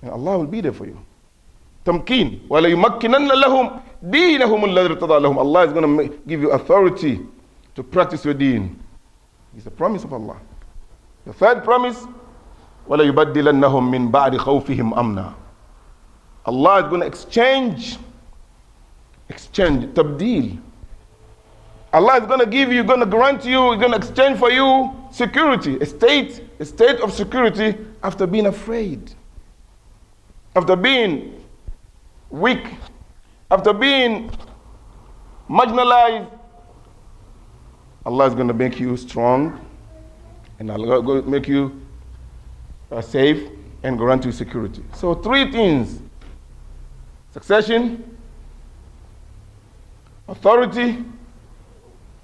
And Allah will be there for you. Tamkeen. وَلَيُمَكِّنَنَّ لَهُمْ دِينَهُمُ الَّذِي ارْتَضَىٰ لَهُمْ. Allah is going to give you authority to practice your deen. It's a promise of Allah. The third promise, وَلَيُبَدِّلَنَّهُمْ مِنْ بَعْدِ خَوْفِهِمْ أَمْنًا. Allah is going to exchange, tabdeel. Allah is going to give you, going to grant you, going to exchange for you security, a state of security after being afraid, after being weak, after being marginalized. Allah is going to make you strong, and Allah is going to make you safe and grant you security. So 3 things: succession, authority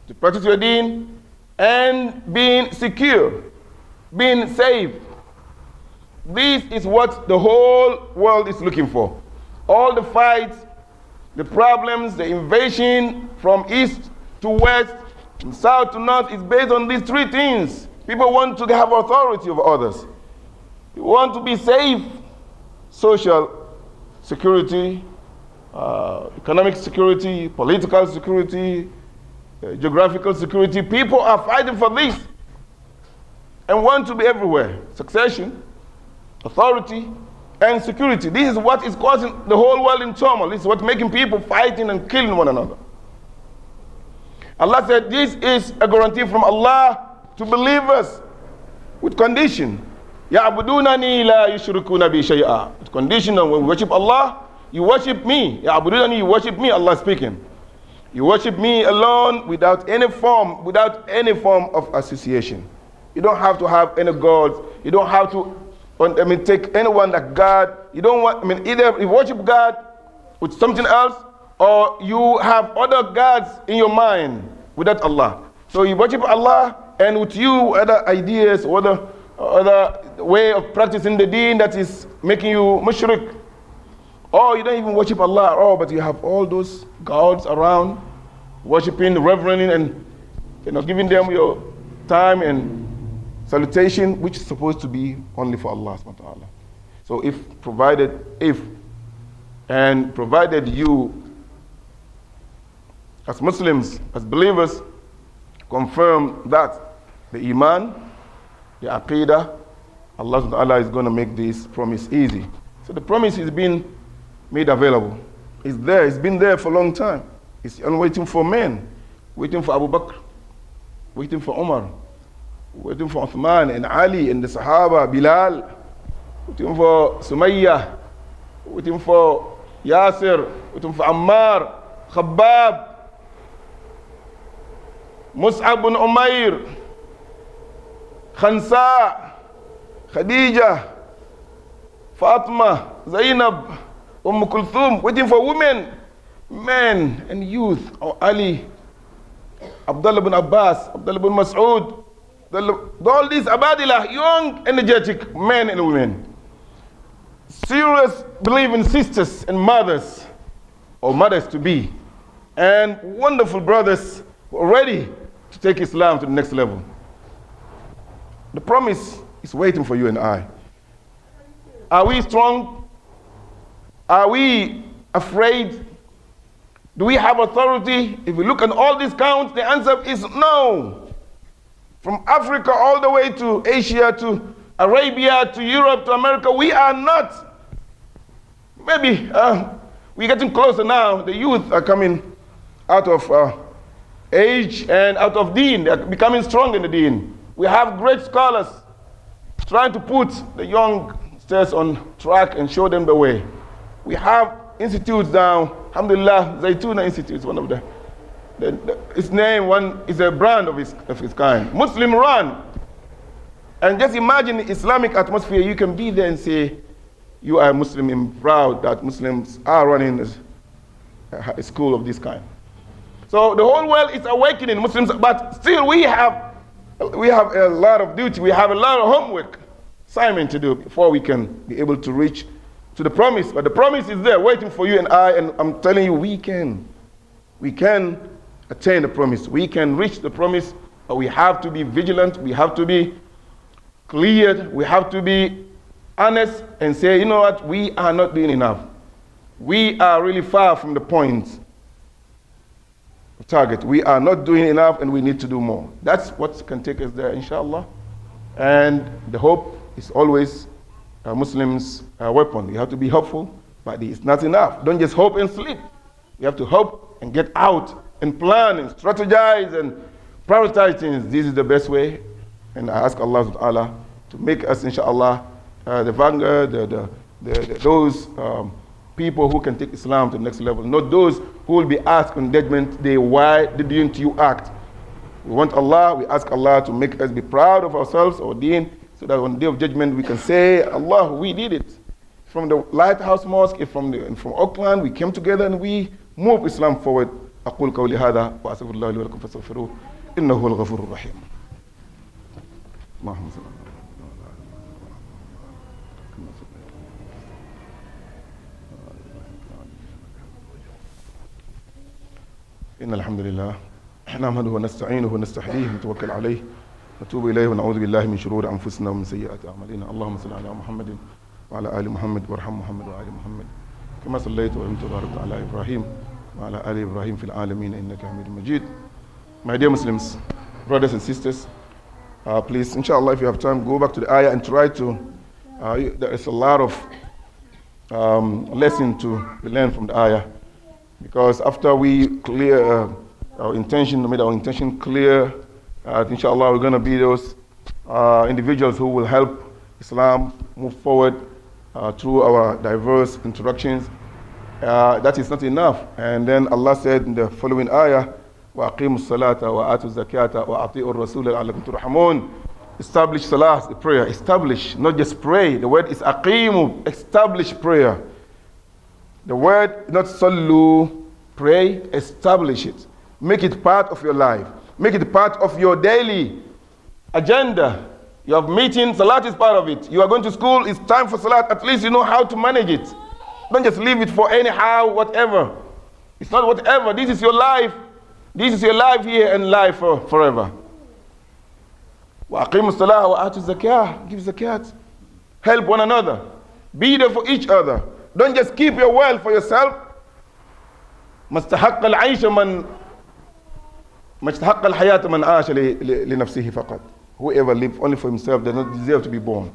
to practice your deen, and being secure, being safe. This is what the whole world is looking for. All the fights, the problems, the invasion from east to west, from south to north is based on these 3 things. People want to have authority over others. They want to be safe, social security, economic security, political security, geographical security. People are fighting for this and want to be everywhere. Succession, authority, and security. This is what is causing the whole world in turmoil. This is what's making people fighting and killing one another. Allah said this is a guarantee from Allah to believers with condition. يَعْبُدُونَنِي لَا يُشْرِكُونَ بِي شَيْئًا. With condition that when we worship Allah, you worship me. يَعْبُدُونَنِي, you worship me, Allah speaking. You worship me alone without any form of association. You don't have to have any gods. You don't have to take anyone like God. You don't want, either you worship God with something else, or you have other gods in your mind without Allah. So you worship Allah, and with you other ideas, other way of practicing the deen that is making you mushrik. Or you don't even worship Allah at all, but you have all those gods around, worshiping, reverencing, and giving them your time and salutation, which is supposed to be only for Allah subhanahu wa ta'ala. So provided you as Muslims, as believers, confirm that the Iman, the Aqidah, Allah subhanahu wa ta'ala is going to make this promise easy. So the promise is being made available. It's there. It's been there for a long time. It's waiting for men, waiting for Abu Bakr, waiting for Umar, waiting for Uthman and Ali and the Sahaba, Bilal, waiting for Sumayyah, waiting for Yasir, waiting for Ammar, Khabbab, Mus'ab bin Umair, Khansa, Khadija, Fatima, Zainab, Kulthum, waiting for women, men, and youth. Ali, Abdullah bin Abbas, Abdullah bin Mas'ud, all these Abadillah, young, energetic men and women, serious believing sisters and mothers, or mothers to be, and wonderful brothers who are ready to take Islam to the next level. The promise is waiting for you and I. Are we strong? Are we afraid? Do we have authority? If we look at all these counts, the answer is no. From Africa all the way to Asia, to Arabia, to Europe, to America, we are not. Maybe we're getting closer now. The youth are coming out of age and out of deen. They are becoming strong in the deen. We have great scholars trying to put the youngsters on track and show them the way. We have institutes now, alhamdulillah, Zaytuna Institute is one of its name, one is a brand of its kind. Muslim run. And just imagine the Islamic atmosphere. You can be there and say, you are a Muslim and proud that Muslims are running a school of this kind. So the whole world is awakening Muslims, but still we have a lot of duty, we have a lot of homework, assignment to do before we can be able to reach to the promise. But the promise is there waiting for you and I, and I'm telling you, we can attain the promise. We can reach the promise, but we have to be vigilant, we have to be cleared, we have to be honest and say, you know what, we are not doing enough. We are really far from the point of target. We are not doing enough and we need to do more. That's what can take us there, inshallah. And the hope is always Muslims' weapon. You have to be hopeful, but it's not enough. Don't just hope and sleep. You have to hope and get out and plan and strategize and prioritize things. This is the best way. And I ask Allah subhanahu wa ta'ala to make us, inshallah, the vanguard, those people who can take Islam to the next level, not those who will be asked on judgment day, why didn't you act? We want Allah, we ask Allah to make us be proud of ourselves, our deen, so that on the day of judgment we can say, Allah, we did it. From the Lighthouse Mosque, from Auckland, we came together and we moved Islam forward. أقول قولي هذا وأستغفر الله لي ولكم فاستغفروه إنه هو الغفور الرحيم. اللهم صل على إن الحمد لله نحمده ونستعينه ونستهديه ونتوكل عليه نتوب إليه ونعوذ بالله من شرور أنفسنا ومن سيئات أعمالنا اللهم صل على محمد وعلى آل محمد وارحم محمد وآل محمد كما صليت وأنت وباركت على إبراهيم وعلى آل إبراهيم في العالمين إنك حميد مجيد. My dear Muslims, brothers and sisters, please, inshallah, if you have time, go back to the ayah and try to, there is a lot of lesson to be learned from the ayah. Because after we clear our intention, made our intention clear, inshallah, we're going to be those individuals who will help Islam move forward through our diverse interactions. That is not enough. And then Allah said in the following ayah, وَأَقِيمُوا الصَّلَاةَ وَآتُوا الزَّكَاةَ وَأَطِيعُوا الرَّسُولَ لَعَلَّكُمْ تُرْحَمُونَ. Establish salah, the prayer. Establish, not just pray. The word is aqimu, establish prayer. The word, not sallu, pray, establish it. Make it part of your life. Make it part of your daily agenda. You have meetings, salat is part of it. You are going to school, it's time for salat. At least you know how to manage it. Don't just leave it for anyhow, whatever. It's not whatever. This is your life. This is your life here and life forever. وَأَقِيمُوا الصَّلَاةَ وَآتُوا الزَّكَاةَ. Give zakat. Help one another. Be there for each other. Don't just keep your wealth for yourself. مَسْتَحَقَّ الْعَيْشَ مَنْ مَسْتَحَقَّ الْحَيَاةَ مَنْ عَاشَ لِنَفْسِهِ فَقَطْ. Whoever lives only for himself does not deserve to be born.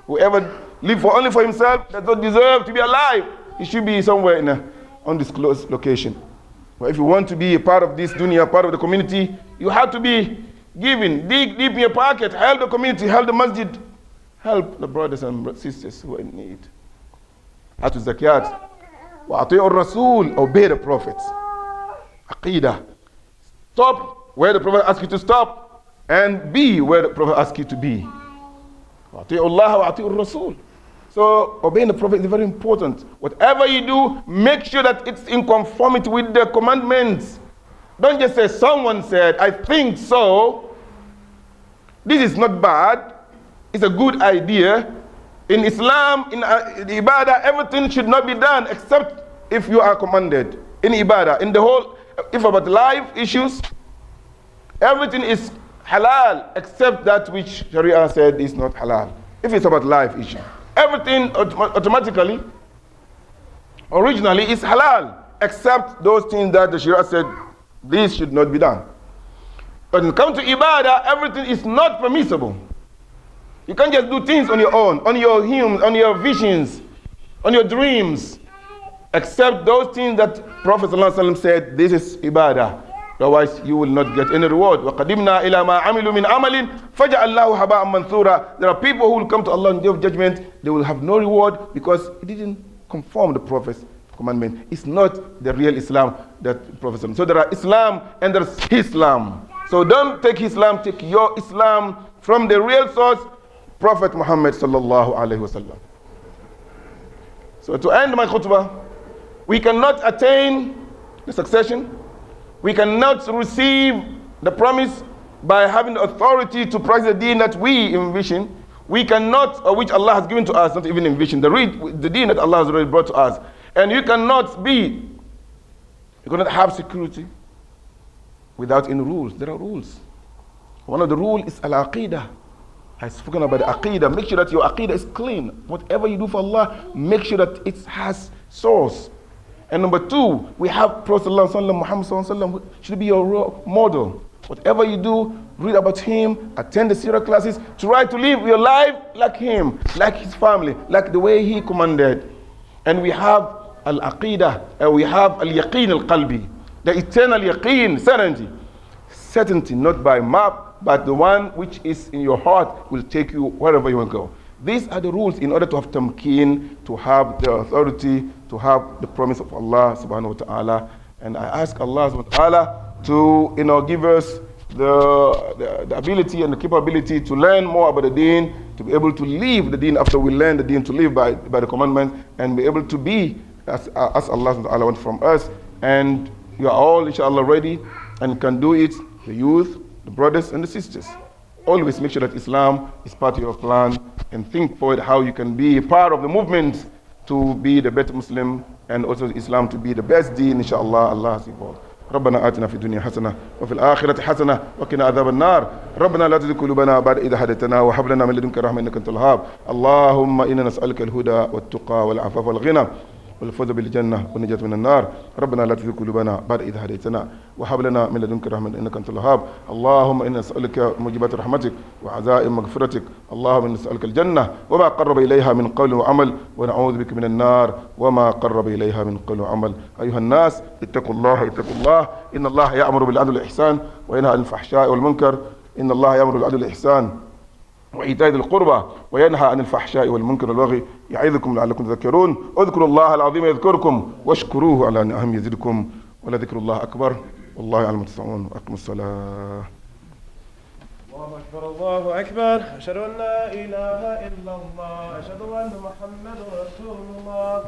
Whoever lives only for himself does not deserve to be alive. He should be somewhere in an undisclosed location. But if you want to be a part of this dunya, part of the community, you have to be giving. Dig deep in your pocket. Help the community. Help the masjid. Help the brothers and sisters who are in need. Atu zakat. وَأَطِيعُوا الرَّسُولِ. Obey the prophets. Aqidah. Stop where the prophet asks you to stop and be where the prophet asks you to be. وَأَطِيعُوا اللَّهَ وَأَطِيعُوا الرَّسُولِ. So obeying the prophet is very important. Whatever you do, make sure that it's in conformity with the commandments. Don't just say, someone said, I think so. This is not bad. It's a good idea. In Islam, in the ibadah, everything should not be done except if you are commanded. In ibadah, in the whole, if about life issues, everything is halal except that which Sharia said is not halal. If it's about life issue, everything automatically, originally is halal except those things that the Sharia said this should not be done. But when it comes to ibadah, everything is not permissible. You can't just do things on your own, on your hymns, on your visions, on your dreams, except those things that Prophet ﷺ said, this is ibadah. Otherwise, you will not get any reward. وَقَدِمْنَا إِلَى مَا عَمِلُوا مِنْ عَمَلٍ فَجَعَلْنَاهُ هَبَاءً مَنْثُورًا. There are people who will come to Allah on the day of judgment. They will have no reward because it didn't conform the Prophet's commandment. It's not the real Islam that the Prophet said. So there are Islam and there's Islam. So don't take Islam, take your Islam from the real source, Prophet Muhammad sallallahu alaihi wasallam. So to end my khutbah, we cannot attain the succession. We cannot receive the promise by having the authority to practice the deen that we envision. We cannot, or which Allah has given to us, not even envision, the deen that Allah has already brought to us. And you cannot have security without any rules. There are rules. One of the rules is al-aqidah. I've spoken about the aqidah. Make sure that your aqidah is clean. Whatever you do for Allah, make sure that it has source. And number two, we have Prophet Muhammad should be your role model. Whatever you do, read about him, attend the Sirah classes, try to live your life like him, like his family, like the way he commanded. And we have al-aqidah, we have al-yaqeen al-qalbi, the eternal yaqeen, certainty. Certainty, not by map, but the one which is in your heart will take you wherever you want to go. These are the rules in order to have tamkeen, to have the authority, to have the promise of Allah subhanahu wa ta'ala. And I ask Allah subhanahu wa ta'ala to give us the ability and the capability to learn more about the deen, to be able to live the deen after we learn the deen, to live by the commandments, and be able to be as Allah subhanahu wa ta'ala wants from us. And you are all inshallah ready and can do it, the youth, the brothers and the sisters. Always make sure that Islam is part of your plan and think forward how you can be part of the movement to be the better Muslim, and also Islam to be the best deen inshallah. Allah has evolved. ربنا آتنا في الدنيا حسنة وفي الآخرة حسنة وقنا عذاب النار ربنا لا تزغ قلوبنا بعد إذ هديتنا وهب لنا من لدنك رحمة إنك أنت الوهاب اللهم إنا نسألك الهدى والتقى والعفاف والغنى والفوز بالجنة والنجاة من النار ربنا لا تزغ قلوبنا بعد إذ هديتنا وهب لنا من لدنك رحمة إنك أنت الوهاب اللهم إنا نسألك موجبات رحمتك وعزائم مغفرتك اللهم إنا نسألك الجنة وما قرب إليها من قول وعمل ونعوذ بك من النار وما قرب إليها من قول وعمل أيها الناس اتقوا الله إن الله يأمر بالعدل والإحسان وينهى عن الفحشاء والمنكر إن الله يأمر بالعدل والإحسان وإيتاء ذي القربى وينهى عن الفحشاء والمنكر والبغي يعظكم لعلكم تذكرون اذكروا الله العظيم يذكركم واشكروه على نعمه يزدكم ولذكر الله أكبر والله يعلم ما تصنعون وأقيموا الصلاة. الله أكبر الله أكبر أشهد أن لا إله إلا الله أشهد أن محمدا رسول الله.